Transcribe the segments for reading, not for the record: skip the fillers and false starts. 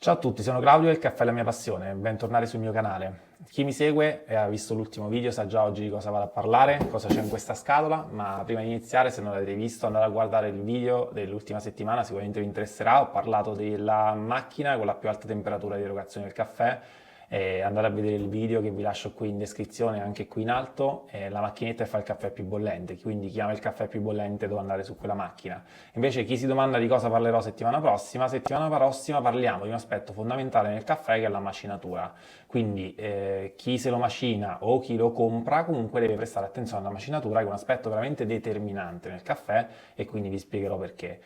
Ciao a tutti, sono Claudio e il caffè è la mia passione, bentornati sul mio canale. Chi mi segue e ha visto l'ultimo video sa già oggi di cosa vado a parlare, cosa c'è in questa scatola, ma prima di iniziare, se non l'avete visto, andate a guardare il video dell'ultima settimana, sicuramente vi interesserà. Ho parlato della macchina con la più alta temperatura di erogazione del caffè. Andate a vedere il video che vi lascio qui in descrizione, anche qui in alto, la macchinetta che fa il caffè più bollente, quindi chi ama il caffè più bollente deve andare su quella macchina. Invece chi si domanda di cosa parlerò settimana prossima parliamo di un aspetto fondamentale nel caffè, che è la macinatura. Quindi chi se lo macina o chi lo compra comunque deve prestare attenzione alla macinatura, che è un aspetto veramente determinante nel caffè, e quindi vi spiegherò perché.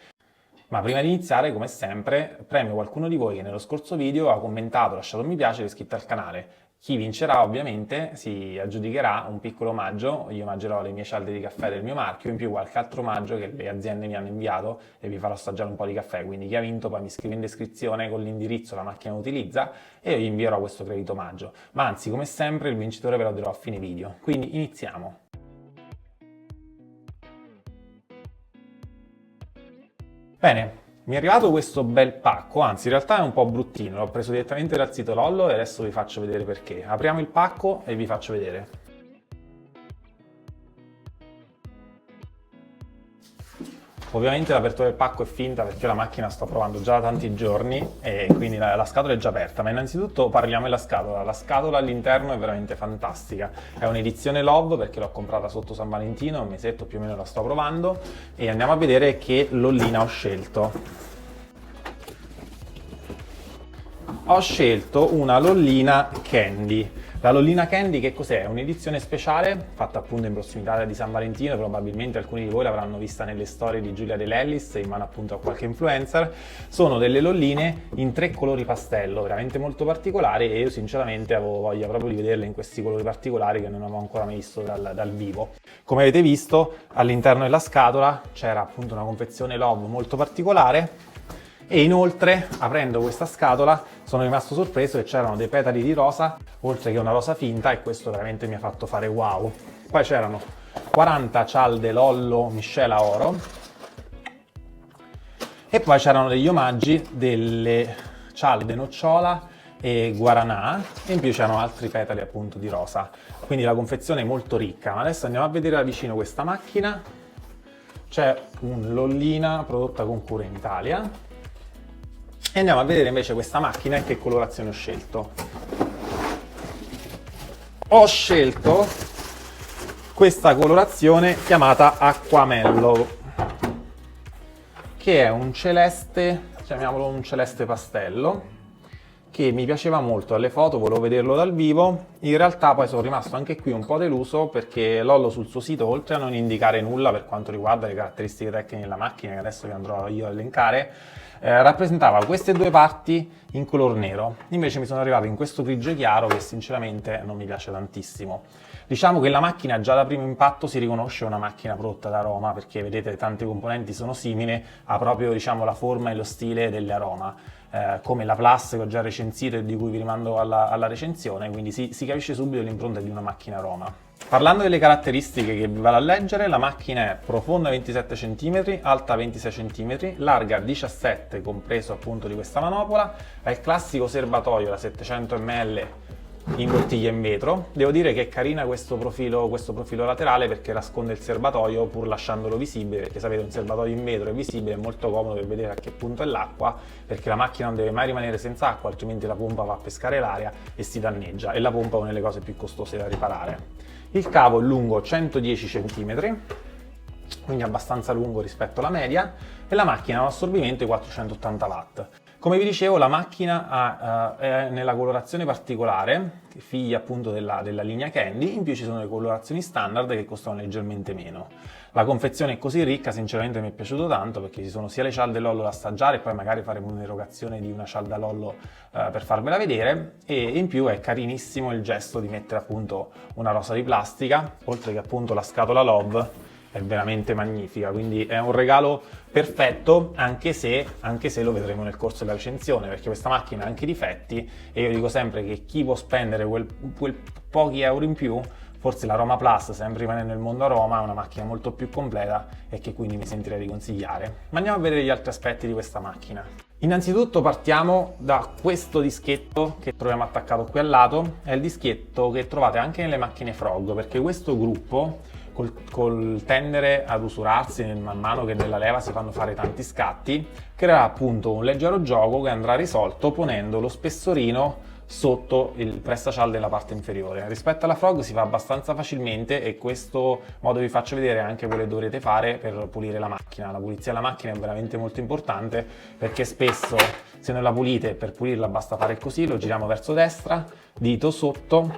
Ma prima di iniziare, come sempre, premio qualcuno di voi che nello scorso video ha commentato, lasciato un mi piace ed è iscritto al canale. Chi vincerà ovviamente si aggiudicherà un piccolo omaggio, io omaggerò le mie cialde di caffè del mio marchio, in più qualche altro omaggio che le aziende mi hanno inviato e vi farò assaggiare un po' di caffè, quindi chi ha vinto poi mi scrive in descrizione con l'indirizzo la macchina utilizza e io gli invierò questo credito omaggio. Ma anzi, come sempre, il vincitore ve lo dirò a fine video. Quindi iniziamo! Bene, mi è arrivato questo bel pacco, anzi in realtà è un po' bruttino, l'ho preso direttamente dal sito Lollo e adesso vi faccio vedere perché. Apriamo il pacco e vi faccio vedere. Ovviamente l'apertura del pacco è finta perché la macchina sto provando già da tanti giorni e quindi la scatola è già aperta, ma innanzitutto parliamo della scatola. La scatola all'interno è veramente fantastica, è un'edizione Love perché l'ho comprata sotto San Valentino, un mesetto più o meno la sto provando e andiamo a vedere che lollina ho scelto. Ho scelto una lollina Candy. La lollina Candy che cos'è? È un'edizione speciale fatta appunto in prossimità di San Valentino, probabilmente alcuni di voi l'avranno vista nelle storie di Giulia De Lellis in mano appunto a qualche influencer. Sono delle lolline in 3 colori pastello, veramente molto particolari e io sinceramente avevo voglia proprio di vederle in questi colori particolari che non avevo ancora mai visto dal vivo. Come avete visto all'interno della scatola c'era appunto una confezione Love molto particolare. E inoltre, aprendo questa scatola, sono rimasto sorpreso che c'erano dei petali di rosa, oltre che una rosa finta, e questo veramente mi ha fatto fare wow. Poi c'erano 40 cialde Lollo miscela oro, e poi c'erano degli omaggi delle cialde nocciola e guaranà, e in più c'erano altri petali appunto di rosa. Quindi la confezione è molto ricca, ma adesso andiamo a vedere da vicino questa macchina. C'è un lollina prodotta con cura in Italia. E andiamo a vedere invece questa macchina e che colorazione ho scelto. Ho scelto questa colorazione chiamata Acquamello, che è un celeste, chiamiamolo un celeste pastello, che mi piaceva molto dalle foto, volevo vederlo dal vivo. In realtà poi sono rimasto anche qui un po' deluso perché Lollo sul suo sito, oltre a non indicare nulla per quanto riguarda le caratteristiche tecniche della macchina, che adesso vi andrò io a elencare, rappresentava queste due parti in color nero. Invece mi sono arrivato in questo grigio chiaro che sinceramente non mi piace tantissimo. Diciamo che la macchina già da primo impatto si riconosce una macchina prodotta da Roma, perché vedete tanti componenti sono simili, ha proprio diciamo la forma e lo stile delle Aroma, come la Plus che ho già recensito e di cui vi rimando alla recensione, quindi si capisce subito l'impronta di una macchina Roma. Parlando delle caratteristiche che vi vado a leggere, la macchina è profonda 27 cm, alta 26 cm, larga 17 compreso appunto di questa manopola, ha il classico serbatoio da 700 ml in bottiglia in vetro. Devo dire che è carina questo profilo laterale perché nasconde il serbatoio pur lasciandolo visibile, perché sapete un serbatoio in vetro è visibile, è molto comodo per vedere a che punto è l'acqua, perché la macchina non deve mai rimanere senza acqua, altrimenti la pompa va a pescare l'aria e si danneggia, e la pompa è una delle cose più costose da riparare. Il cavo è lungo 110 cm, quindi abbastanza lungo rispetto alla media, e la macchina ha un assorbimento di 480 watt. Come vi dicevo, la macchina è nella colorazione particolare, figlia appunto della linea Candy, in più ci sono le colorazioni standard che costano leggermente meno. La confezione è così ricca, sinceramente mi è piaciuto tanto perché ci sono sia le cialde Lollo da assaggiare e poi magari faremo un'erogazione di una cialda Lollo per farvela vedere, e in più è carinissimo il gesto di mettere appunto una rosa di plastica, oltre che appunto la scatola Love. È veramente magnifica, quindi è un regalo perfetto, anche se lo vedremo nel corso della recensione, perché questa macchina ha anche difetti e io dico sempre che chi può spendere quel pochi euro in più, forse la Roma Plus, sempre rimanendo nel mondo a Roma, è una macchina molto più completa e che quindi mi sentirei di consigliare. Ma andiamo a vedere gli altri aspetti di questa macchina. Innanzitutto partiamo da questo dischetto che troviamo attaccato qui al lato, è il dischetto che trovate anche nelle macchine Frog, perché questo gruppo col tendere ad usurarsi man mano che nella leva si fanno fare tanti scatti, creerà appunto un leggero gioco che andrà risolto ponendo lo spessorino sotto il pressacialde della parte inferiore. Rispetto alla Frog si fa abbastanza facilmente e questo modo vi faccio vedere anche quello che dovrete fare per pulire la macchina. La pulizia della macchina è veramente molto importante perché spesso se non la pulite, per pulirla basta fare così, lo giriamo verso destra, dito sotto,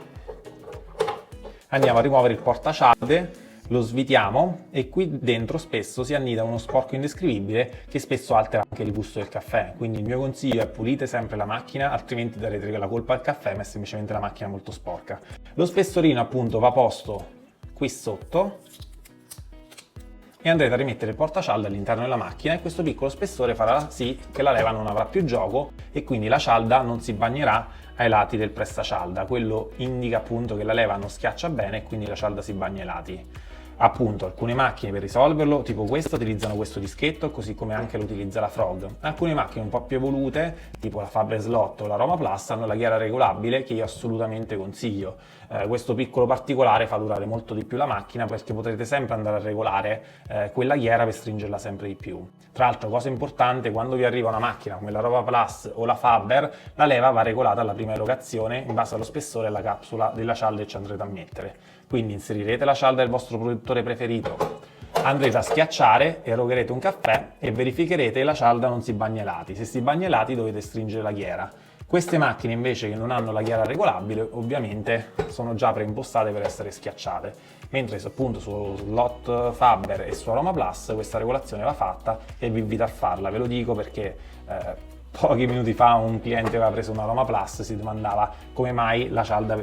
andiamo a rimuovere il portacialde, lo svitiamo e qui dentro spesso si annida uno sporco indescrivibile che spesso altera anche il gusto del caffè. Quindi il mio consiglio è pulite sempre la macchina, altrimenti darete la colpa al caffè, ma è semplicemente la macchina molto sporca. Lo spessorino appunto va posto qui sotto e andrete a rimettere il portacialde all'interno della macchina e questo piccolo spessore farà sì che la leva non avrà più gioco e quindi la cialda non si bagnerà ai lati del pressacialda. Quello indica appunto che la leva non schiaccia bene e quindi la cialda si bagna ai lati. Appunto, alcune macchine per risolverlo, tipo questa, utilizzano questo dischetto, così come anche lo utilizza la Frog. Alcune macchine un po' più evolute, tipo la Faber Slot o la Roma Plus, hanno la ghiera regolabile che io assolutamente consiglio. Questo piccolo particolare fa durare molto di più la macchina perché potrete sempre andare a regolare quella ghiera per stringerla sempre di più. Tra l'altro, cosa importante, quando vi arriva una macchina come la Roma Plus o la Faber, la leva va regolata alla prima erogazione in base allo spessore e alla capsula della cialda che ci andrete a mettere. Quindi inserirete la cialda del vostro produttore preferito, andrete a schiacciare, erogherete un caffè e verificherete che la cialda non si bagna ai lati. Se si bagna ai lati dovete stringere la ghiera. Queste macchine invece che non hanno la ghiera regolabile ovviamente sono già preimpostate per essere schiacciate, mentre appunto su Lot Faber e su Aroma Plus questa regolazione va fatta e vi invito a farla. Ve lo dico perché pochi minuti fa un cliente aveva preso una Roma Plus, si domandava come mai la cialda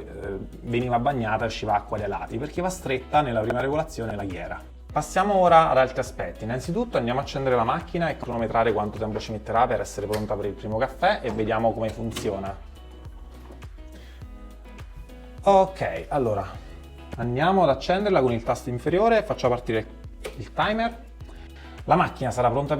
veniva bagnata e usciva acqua dai lati, perché va stretta nella prima regolazione la ghiera. Passiamo ora ad altri aspetti. Innanzitutto andiamo a accendere la macchina e cronometrare quanto tempo ci metterà per essere pronta per il primo caffè e vediamo come funziona. Ok, allora andiamo ad accenderla con il tasto inferiore, faccio partire il timer. La macchina sarà pronta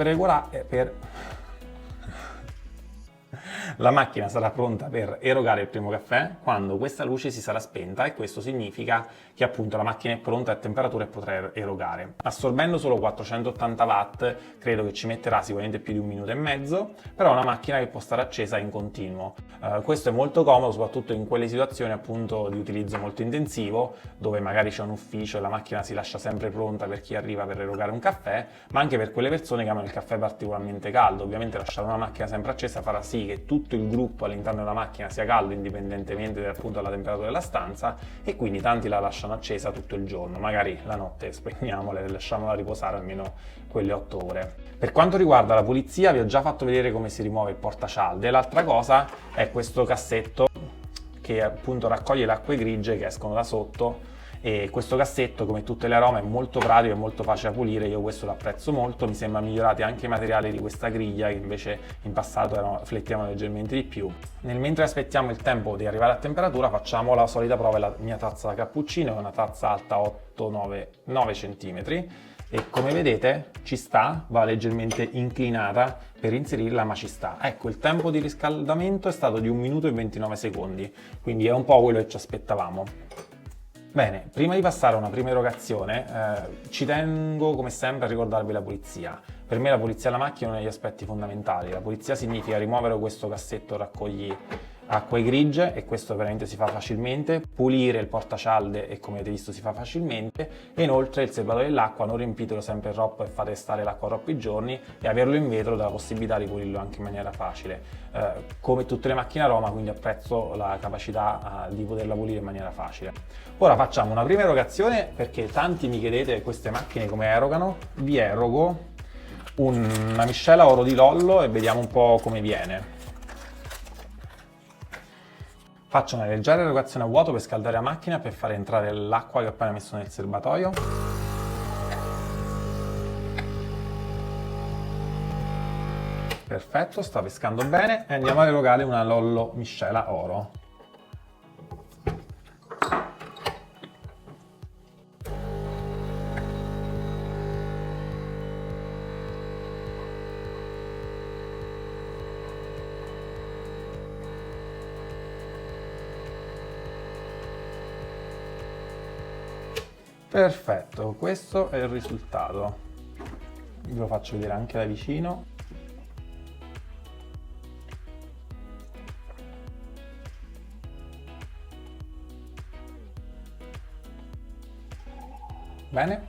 La macchina sarà pronta per erogare il primo caffè quando questa luce si sarà spenta e questo significa che appunto la macchina è pronta a temperatura e potrà erogare. Assorbendo solo 480 watt credo che ci metterà sicuramente più di 1 minuto e mezzo, però è una macchina che può stare accesa in continuo. Questo è molto comodo soprattutto in quelle situazioni appunto di utilizzo molto intensivo dove magari c'è un ufficio e la macchina si lascia sempre pronta per chi arriva per erogare un caffè, ma anche per quelle persone che amano il caffè particolarmente caldo. Ovviamente lasciare una macchina sempre accesa farà sì che tutto il gruppo all'interno della macchina sia caldo indipendentemente appunto dalla temperatura della stanza e quindi tanti la lasciano accesa tutto il giorno, magari la notte spegniamola e lasciamola riposare almeno quelle 8 ore. Per quanto riguarda la pulizia vi ho già fatto vedere come si rimuove il portacialde, l'altra cosa è questo cassetto che appunto raccoglie le acque grigie che escono da sotto e questo cassetto come tutte le arome è molto pratico e molto facile da pulire, io questo lo apprezzo molto, mi sembra migliorati anche i materiali di questa griglia che invece in passato flettevano leggermente di più. Mentre aspettiamo il tempo di arrivare a temperatura facciamo la solita prova, la mia tazza da cappuccino è una tazza alta 8-9 cm e come vedete ci sta, va leggermente inclinata per inserirla ma ci sta. Ecco, il tempo di riscaldamento è stato di 1 minuto e 29 secondi, quindi è un po' quello che ci aspettavamo. Bene, prima di passare a una prima erogazione ci tengo come sempre a ricordarvi la pulizia. Per me la pulizia della macchina è uno degli aspetti fondamentali. La pulizia significa rimuovere questo cassetto raccogli acque grigie e questo veramente si fa facilmente, pulire il portacialde e come avete visto si fa facilmente e inoltre il serbatoio dell'acqua non riempitelo sempre troppo e fate stare l'acqua troppi giorni e averlo in vetro dà la possibilità di pulirlo anche in maniera facile. Come tutte le macchine a Roma, quindi apprezzo la capacità di poterla pulire in maniera facile. Ora facciamo una prima erogazione perché tanti mi chiedete queste macchine come erogano, vi erogo una miscela oro di Lollo e vediamo un po' come viene. Faccio una leggera erogazione a vuoto per scaldare la macchina per fare entrare l'acqua che ho appena messo nel serbatoio. Perfetto, sta pescando bene e andiamo ad erogare una Lollo miscela oro. Perfetto, questo è il risultato. Vi lo faccio vedere anche da vicino. Bene,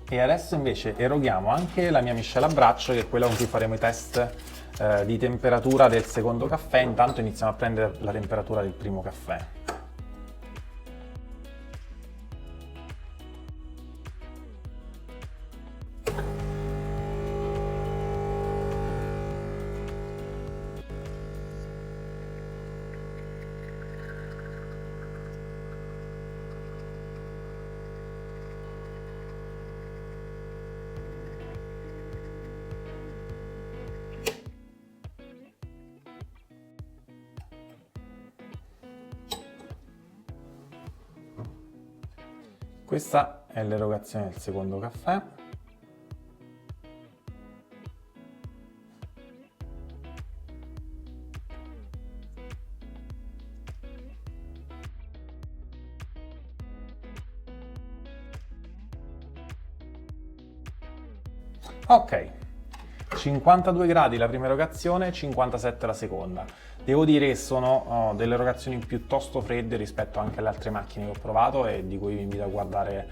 e adesso invece eroghiamo anche la mia miscela a braccio, che è quella con cui faremo i test di temperatura del secondo caffè. Intanto iniziamo a prendere la temperatura del primo caffè. Questa è l'erogazione del secondo caffè. Ok, 52 gradi la prima erogazione, 57 la seconda. Devo dire che sono delle erogazioni piuttosto fredde rispetto anche alle altre macchine che ho provato e di cui vi invito a guardare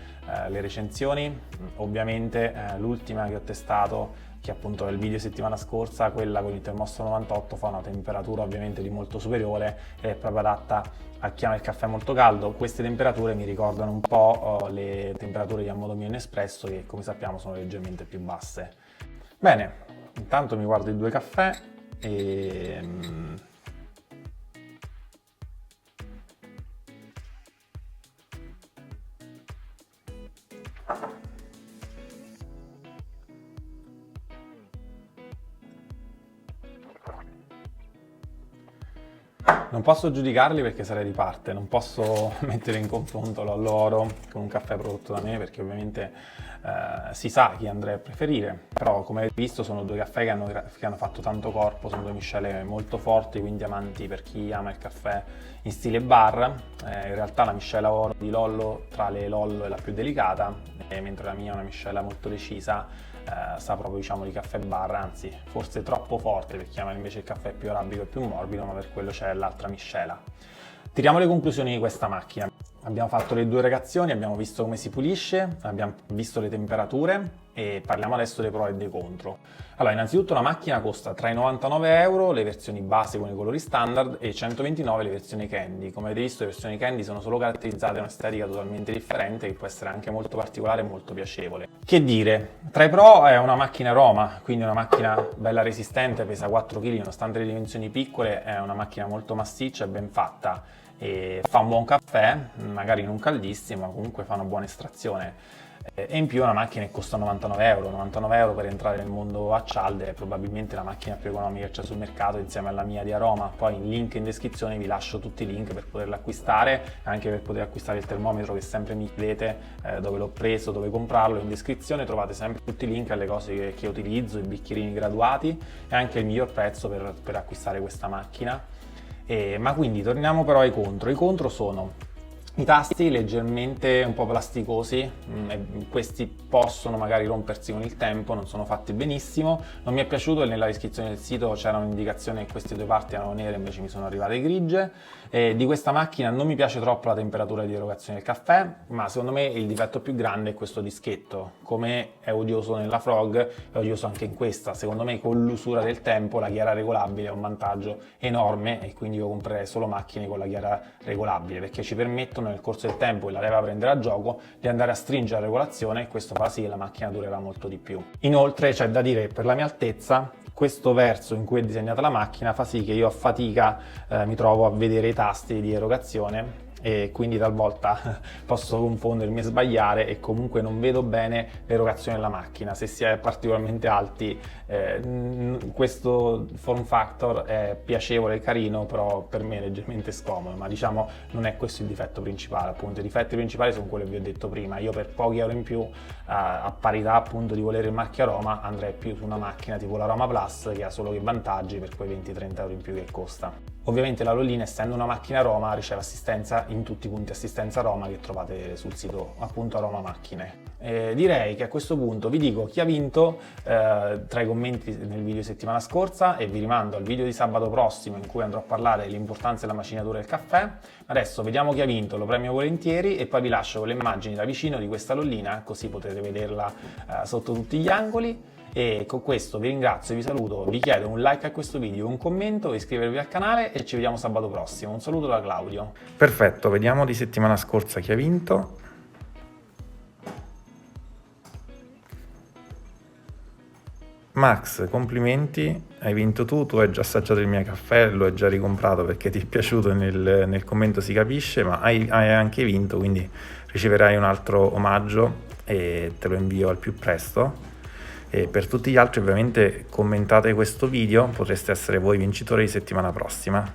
le recensioni. Ovviamente l'ultima che ho testato, che appunto è il video settimana scorsa, quella con il termostato 98, fa una temperatura ovviamente di molto superiore e è proprio adatta a chi ama il caffè molto caldo. Queste temperature mi ricordano un po' le temperature di Ammodo Mio Nespresso, che come sappiamo sono leggermente più basse. Bene, intanto mi guardo i due caffè e non posso giudicarli perché sarei di parte, non posso mettere in confronto loro con un caffè prodotto da me, perché ovviamente si sa chi andrei a preferire, però come avete visto sono due caffè che hanno fatto tanto corpo, sono due miscele molto forti, quindi amanti per chi ama il caffè in stile bar. In realtà la miscela oro di Lollo tra le Lollo è la più delicata, mentre la mia è una miscela molto decisa. Sa proprio, diciamo, di caffè bar, anzi forse troppo forte per chi ama invece il caffè più arabico e più morbido, ma per quello c'è l'altra miscela. Tiriamo le conclusioni di questa macchina. Abbiamo fatto le due erogazioni, abbiamo visto come si pulisce, abbiamo visto le temperature e parliamo adesso dei pro e dei contro. Allora, innanzitutto la macchina costa tra i 99 euro le versioni base con i colori standard e 129 le versioni candy. Come avete visto, le versioni candy sono solo caratterizzate da un'estetica totalmente differente, che può essere anche molto particolare e molto piacevole. Che dire, tra i pro è una macchina Roma, quindi una macchina bella resistente, pesa 4 kg, nonostante le dimensioni piccole è una macchina molto massiccia e ben fatta. E fa un buon caffè, magari non caldissimo, ma comunque fa una buona estrazione. E in più è una macchina che costa 99 euro. 99 euro per entrare nel mondo a cialde è probabilmente la macchina più economica che c'è sul mercato, insieme alla mia di Aroma. Poi in link in descrizione vi lascio tutti i link per poterla acquistare, anche per poter acquistare il termometro che sempre mi chiedete dove l'ho preso, dove comprarlo. In descrizione trovate sempre tutti i link alle cose che utilizzo, i bicchierini graduati e anche il miglior prezzo per acquistare questa macchina. Ma quindi torniamo però ai contro. I contro sono i tasti leggermente un po' plasticosi, questi possono magari rompersi con il tempo, non sono fatti benissimo. Non mi è piaciuto che nella descrizione del sito c'era un'indicazione che queste due parti erano nere, invece mi sono arrivate grigie. Di questa macchina non mi piace troppo la temperatura di erogazione del caffè, ma secondo me il difetto più grande è questo dischetto. Come è odioso nella Frog, è odioso anche in questa. Secondo me con l'usura del tempo la chiara regolabile è un vantaggio enorme e quindi io comprerei solo macchine con la chiara regolabile, perché ci permettono nel corso del tempo che la leva prendere a gioco di andare a stringere la regolazione, e questo fa sì che la macchina durerà molto di più. Inoltre c'è da dire che per la mia altezza questo verso in cui è disegnata la macchina fa sì che io a fatica mi trovo a vedere i tasti di erogazione e quindi talvolta posso confondermi e sbagliare e comunque non vedo bene l'erogazione della macchina. Se si è particolarmente alti questo form factor è piacevole e carino, però per me è leggermente scomodo, ma diciamo non è questo il difetto principale. Appunto i difetti principali sono quelli che vi ho detto prima. Io per pochi euro in più a parità appunto di volere il marchio Aroma andrei più su una macchina tipo la Roma Plus, che ha solo che vantaggi per quei 20-30 euro in più che costa. Ovviamente la Lollina, essendo una macchina Roma, riceve assistenza in tutti i punti assistenza Roma che trovate sul sito appunto Roma Macchine. Direi che a questo punto vi dico chi ha vinto tra i commenti nel video di settimana scorsa e vi rimando al video di sabato prossimo in cui andrò a parlare dell'importanza della macinatura del caffè. Adesso vediamo chi ha vinto, lo premio volentieri e poi vi lascio con le immagini da vicino di questa Lollina, così potete vederla sotto tutti gli angoli. E con questo vi ringrazio, vi saluto, vi chiedo un like a questo video, un commento, iscrivervi al canale e ci vediamo sabato prossimo. Un saluto da Claudio. Perfetto, vediamo di settimana scorsa chi ha vinto. Max, complimenti, hai vinto tu hai già assaggiato il mio caffè, lo hai già ricomprato perché ti è piaciuto, nel commento si capisce, ma hai anche vinto, quindi riceverai un altro omaggio e te lo invio al più presto. E per tutti gli altri ovviamente commentate questo video, potreste essere voi vincitori di settimana prossima.